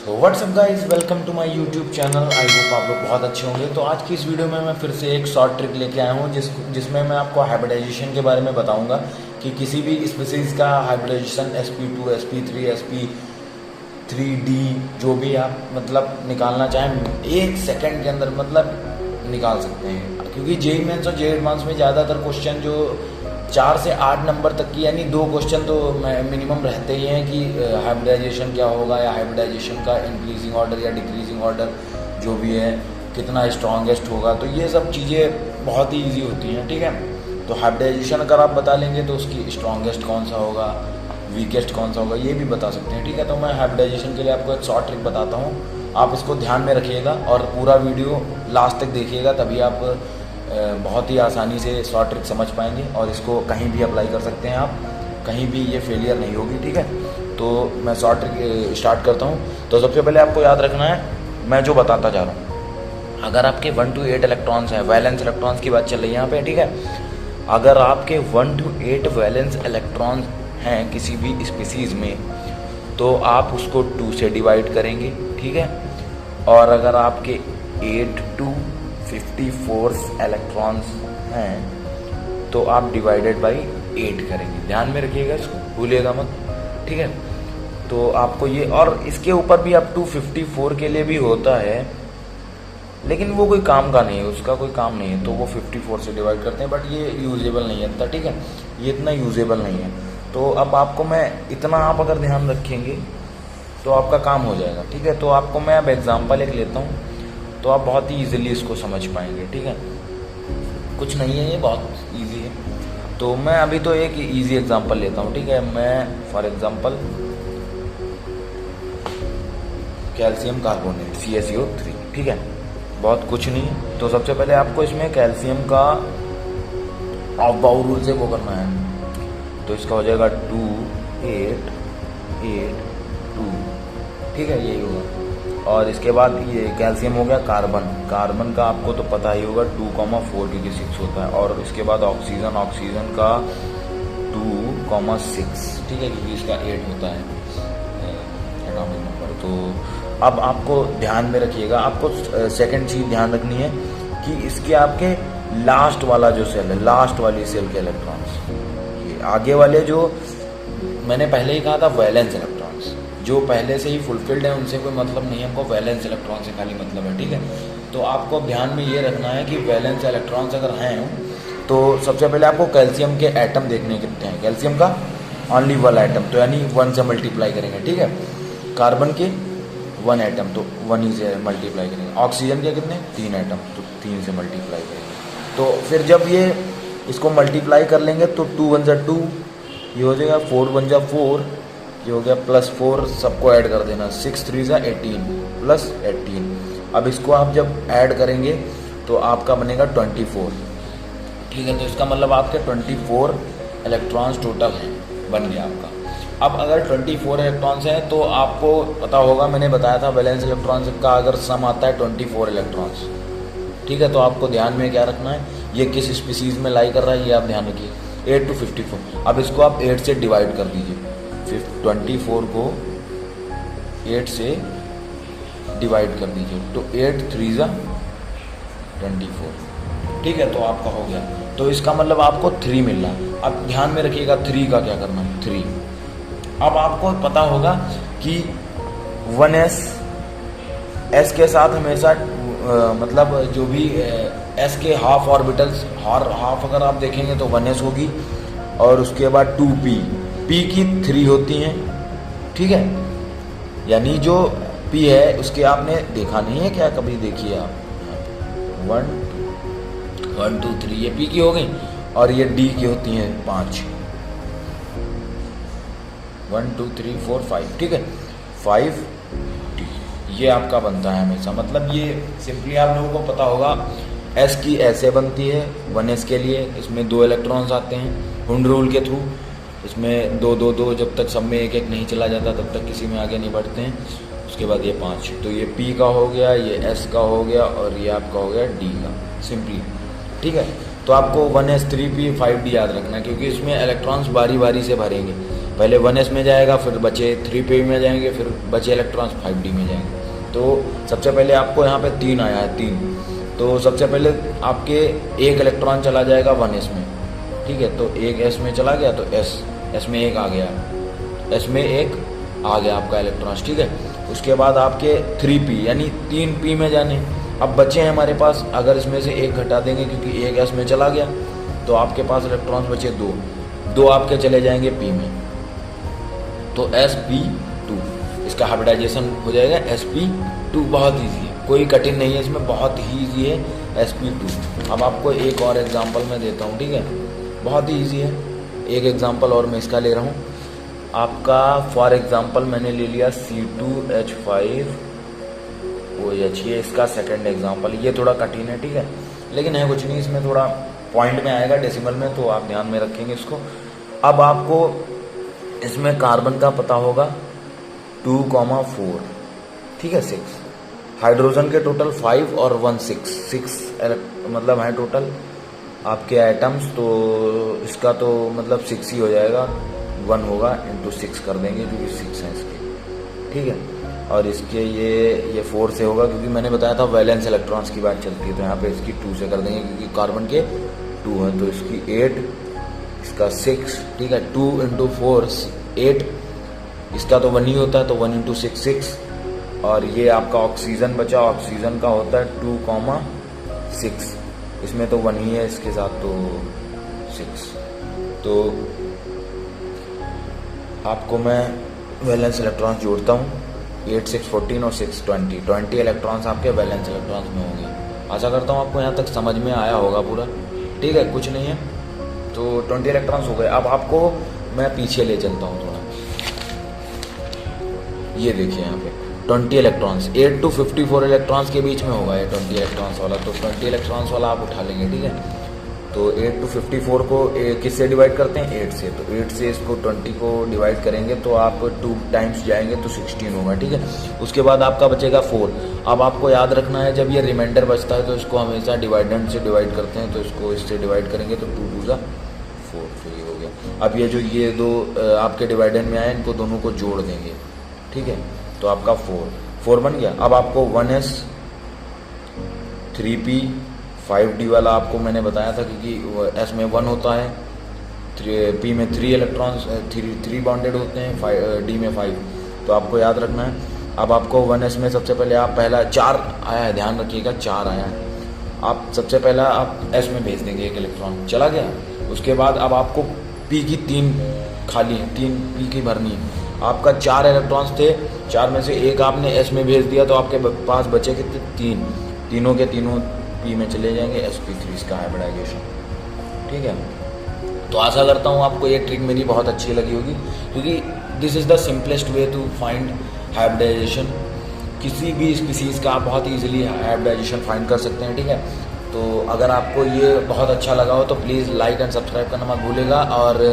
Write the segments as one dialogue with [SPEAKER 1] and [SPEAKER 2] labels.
[SPEAKER 1] तो what's up guys, welcome to my YouTube channel. I hope आप लोग बहुत अच्छे होंगे। तो आज की इस वीडियो में मैं फिर से एक शॉर्ट ट्रिक लेके आया हूँ जिसमें मैं आपको हाइब्रिडाइजेशन के बारे में बताऊंगा कि किसी भी स्पीसीज का हाइब्रिडाइजेशन sp2 sp3 sp3d जो भी आप मतलब निकालना चाहें 1 सेकंड के अंदर मतलब निकाल सकते हैं। क्योंकि जेईई मेंस और जेईई एडवांस में ज़्यादातर क्वेश्चन जो 4 से 8 नंबर तक की यानी 2 क्वेश्चन तो मिनिमम रहते ही हैं कि हाइब्रिडाइजेशन क्या होगा या हाइब्रिडाइजेशन का इंक्रीजिंग ऑर्डर या डिक्रीजिंग ऑर्डर जो भी है कितना स्ट्रॉन्गेस्ट होगा। तो ये सब चीज़ें बहुत ही ईजी होती हैं, ठीक है। तो हाइब्रिडाइजेशन अगर आप बता लेंगे तो उसकी स्ट्रॉन्गेस्ट कौन सा होगा, वीकेस्ट कौन सा होगा, ये भी बता सकते हैं, ठीक है। तो मैं हाइब्रिडाइजेशन के लिए आपको एक शॉर्ट ट्रिक बताता हूँ, आप इसको ध्यान में रखिएगा और पूरा वीडियो लास्ट तक देखिएगा, तभी आप बहुत ही आसानी से शॉर्ट ट्रिक समझ पाएंगे और इसको कहीं भी अप्लाई कर सकते हैं आप, कहीं भी ये फेलियर नहीं होगी, ठीक है। तो मैं शॉर्ट ट्रिक स्टार्ट करता हूँ। तो सबसे पहले आपको याद रखना है, मैं जो बताता जा रहा हूँ, अगर आपके 1 to 8 इलेक्ट्रॉन्स हैं, वैलेंस इलेक्ट्रॉन्स की बात चल रही है यहाँ पे, ठीक है। अगर आपके 1 to 8 वैलेंस इलेक्ट्रॉन्स हैं किसी भी स्पीसीज़ में तो आप उसको 2 से डिवाइड करेंगे, ठीक है। और अगर आपके 8 to 54 इलेक्ट्रॉन्स हैं तो आप डिवाइडेड बाई 8 करेंगे। ध्यान में रखिएगा, इसको भूलिएगा मत, ठीक है। तो आपको ये, और इसके ऊपर भी अप टू 54 के लिए भी होता है, लेकिन वो कोई काम का नहीं है, उसका कोई काम नहीं है, तो वो 54 से डिवाइड करते हैं, बट ये यूजेबल नहीं है इतना, ठीक है। ये इतना यूजेबल नहीं है। तो अब आपको मैं इतना, आप अगर ध्यान रखेंगे तो आपका काम हो जाएगा, ठीक है। तो आपको मैं अब एग्जाम्पल एक लेता हूँ तो आप बहुत ही ईजिली इसको समझ पाएंगे, ठीक है। कुछ नहीं है, ये बहुत ईजी है। तो मैं अभी तो एक ईजी एग्जांपल लेता हूँ, ठीक है। मैं for example calcium carbonate CaCO3, ठीक है, बहुत कुछ नहीं है। तो सबसे पहले आपको इसमें कैल्शियम का ऑफ बाउ रूल से वो करना है, तो इसका हो जाएगा 2 8 8 2, ठीक है, यही होगा। और इसके बाद ये कैल्शियम हो गया कार्बन का आपको तो पता ही होगा 2,4 क्योंकि 6 होता है। और इसके बाद ऑक्सीजन का 2,6, ठीक है, क्योंकि इसका 8 होता है एटॉमिक नंबर। तो अब आपको ध्यान में रखिएगा, आपको सेकंड चीज़ ध्यान रखनी है कि इसके आपके लास्ट वाला जो सेल है, लास्ट वाली सेल के इलेक्ट्रॉन्स, ये आगे वाले जो मैंने पहले ही कहा था वैलेंस इलेक्ट्रॉन्स जो पहले से ही फुलफिल्ड है उनसे कोई मतलब नहीं है, हमको वैलेंस इलेक्ट्रॉन से खाली मतलब है, ठीक है। तो आपको ध्यान में ये रखना है कि वैलेंस इलेक्ट्रॉन्स अगर हैं तो सबसे पहले आपको कैल्शियम के एटम देखने कितने हैं। कैल्शियम का ओनली 1 एटम, तो यानी 1 से मल्टीप्लाई करेंगे, ठीक है। कार्बन के 1 एटम, तो 1 ही से मल्टीप्लाई करेंगे। ऑक्सीजन के कितने 3 एटम, तो 3 से मल्टीप्लाई करेंगे। तो फिर जब ये इसको मल्टीप्लाई कर लेंगे तो 2 1 जा 2, ये हो जाएगा 4 1 जा 4, ये हो गया +4, सबको ऐड कर देना, 6 3 जा 18 + 18। अब इसको आप जब ऐड करेंगे तो आपका बनेगा 24, ठीक है। तो इसका मतलब आपके 24 इलेक्ट्रॉन्स टोटल हैं, बन गया आपका। अब अगर 24 इलेक्ट्रॉन्स हैं तो आपको पता होगा, मैंने बताया था वैलेंस इलेक्ट्रॉन्स का अगर सम आता है 24 इलेक्ट्रॉन्स, ठीक है। तो आपको ध्यान में क्या रखना है, ये किस स्पीसीज़ में लाई कर रहा है ये आप ध्यान रखिए। 8 to 54, अब इसको आप 8 से डिवाइड कर दीजिए, 24 को 8 से डिवाइड कर दीजिए, तो 8 3 जा 24, ठीक है। तो आपका हो गया। तो इसका मतलब आपको 3 मिल रहा है। अब ध्यान में रखिएगा 3 का क्या करना है, 3। अब आपको पता होगा कि 1s के साथ हमेशा मतलब जो भी s के हाफ ऑर्बिटल्स, हाफ अगर आप देखेंगे तो 1s होगी, और उसके बाद 2p की 3 होती हैं, ठीक है। यानी जो p है उसके आपने देखा नहीं है क्या, कभी देखिए आप, 1 2 3 ये p की हो गई, और ये d की होती हैं 5, 1 2 3 4 5, ठीक है, 5 d, ये आपका बनता है हमेशा। मतलब ये सिंपली आप लोगों को पता होगा, s की ऐसे बनती है 1s के लिए, इसमें 2 इलेक्ट्रॉन्स आते हैं हुंड रूल के थ्रू, इसमें 2 2 2 जब तक सब में 1 1 नहीं चला जाता तब तक किसी में आगे नहीं बढ़ते हैं। उसके बाद ये 5, तो ये p का हो गया, ये s का हो गया, और ये आपका हो गया d का, सिंपली, ठीक है। तो आपको 1s 3p 5d याद रखना है, क्योंकि इसमें इलेक्ट्रॉन्स बारी बारी से भरेंगे। पहले 1s में जाएगा, फिर बचे 3p में जाएंगे, फिर बचे इलेक्ट्रॉन्स 5d में जाएंगे। तो सबसे पहले आपको यहाँ पे 3 आया है, 3। तो सबसे पहले आपके एक इलेक्ट्रॉन चला जाएगा 1s में, ठीक है। तो एक s में चला गया, तो s में एक आ गया, s में एक आ गया आपका इलेक्ट्रॉन्स, ठीक है। उसके बाद आपके 3p यानी 3p में जाने। अब बचे हैं हमारे पास, अगर इसमें से एक घटा देंगे क्योंकि एक s में चला गया, तो आपके पास इलेक्ट्रॉन्स बचे 2 आपके चले जाएंगे p में, तो sp2 इसका हाइब्रिडाइजेशन हो जाएगा sp2। बहुत ईजी है, कोई कठिन नहीं है इसमें, बहुत ही ईजी है sp2। अब आपको एक और एग्जांपल मैं देता हूँ, ठीक है, बहुत ही ईजी है। एक एग्जांपल और मैं इसका ले रहा हूँ आपका। फॉर एग्जांपल मैंने ले लिया C2H5OH, ये इसका सेकंड एग्जांपल। ये थोड़ा कठिन है, ठीक है, लेकिन है कुछ नहीं, इसमें थोड़ा पॉइंट में आएगा, डेसिमल में, तो आप ध्यान में रखेंगे इसको। अब आपको इसमें कार्बन का पता होगा 2,4, ठीक है, 6। हाइड्रोजन के टोटल 5 और 1 6 मतलब है टोटल आपके आइटम्स। तो इसका तो मतलब 6 ही हो जाएगा, 1 होगा इंटू 6 कर देंगे क्योंकि 6 है इसके, ठीक है। और इसके ये 4 से होगा क्योंकि मैंने बताया था वैलेंस इलेक्ट्रॉन्स की बात चलती है, तो यहाँ पे इसकी 2 से कर देंगे क्योंकि कार्बन के 2 हैं। तो इसकी 8, इसका 6, ठीक है। 2 इंटू 4 8, इसका तो 1 ही होता है, तो 1 इंटू 6 6। और ये आपका ऑक्सीजन बचा, ऑक्सीजन का होता है 2,6, इसमें तो 1 ही है, इसके साथ तो 6। तो आपको मैं वैलेंस इलेक्ट्रॉन्स जोड़ता हूँ, 8 6 14 और 6 20 इलेक्ट्रॉन्स आपके वैलेंस इलेक्ट्रॉन्स में होंगे। आशा करता हूँ आपको यहाँ तक समझ में आया होगा पूरा, ठीक है, कुछ नहीं है। तो 20 इलेक्ट्रॉन्स हो गए। अब आपको मैं पीछे ले चलता हूँ थोड़ा, ये देखिए यहाँ पे 20 इलेक्ट्रॉन्स, 8 to 54 इलेक्ट्रॉन्स के बीच में होगा ये 20 इलेक्ट्रॉन्स वाला। तो 20 इलेक्ट्रॉन्स वाला आप उठा लेंगे, ठीक है। तो 8 to 54 को किससे डिवाइड करते हैं, 8 से। तो 8 से इसको 20 को डिवाइड करेंगे तो आप 2 टाइम्स जाएंगे तो 16 होगा, ठीक है। उसके बाद आपका बचेगा 4। अब आपको याद रखना है, जब ये रिमाइंडर बचता है तो इसको हमेशा डिवाइडेंड से डिवाइड करते हैं, तो इसको इससे डिवाइड करेंगे तो 2 2 4, तो ये हो गया। अब ये दो आपके डिवाइडेंड में आए, इनको दोनों को जोड़ देंगे, ठीक है। तो आपका 4 बन गया। अब आपको 1s 3p 5d वाला आपको मैंने बताया था क्योंकि s में 1 होता है, p में 3 इलेक्ट्रॉन्स 3 बॉन्डेड होते हैं, d में 5, तो आपको याद रखना है। अब आपको 1s में सबसे पहले आप पहला 4 आया है, ध्यान रखिएगा 4 आया है। आप सबसे पहला आप s में भेज देंगे, एक इलेक्ट्रॉन चला गया। उसके बाद अब आपको p की 3 खाली है, 3 p की भरनी है। आपका 4 इलेक्ट्रॉन्स थे, 4 में से एक आपने s में भेज दिया, तो आपके पास बचे कितने, 3, तीनों के तीनों p में चले जाएंगे, sp3 इसका हाइब्रिडाइजेशन, ठीक है। तो आशा करता हूँ आपको ये ट्रिक मेरी बहुत अच्छी लगी होगी, क्योंकि this is the simplest way to find hybridisation. किसी भी स्पीसीज़ का आप बहुत ईजिली हाइब्रिडाइजेशन फाइंड कर सकते हैं, ठीक है। तो अगर आपको ये बहुत अच्छा लगा हो तो प्लीज़ लाइक एंड सब्सक्राइब करना मत भूलेगा। और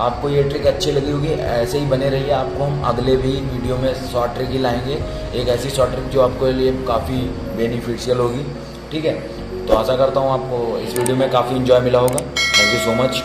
[SPEAKER 1] आपको ये ट्रिक अच्छी लगी होगी, ऐसे ही बने रहिए। आपको हम अगले भी वीडियो में शॉर्ट ट्रिक ही लाएंगे, एक ऐसी शॉर्ट ट्रिक जो आपके लिए काफ़ी बेनिफिशियल होगी, ठीक है। तो आशा करता हूँ आपको इस वीडियो में काफ़ी इन्जॉय मिला होगा। Thank you so much.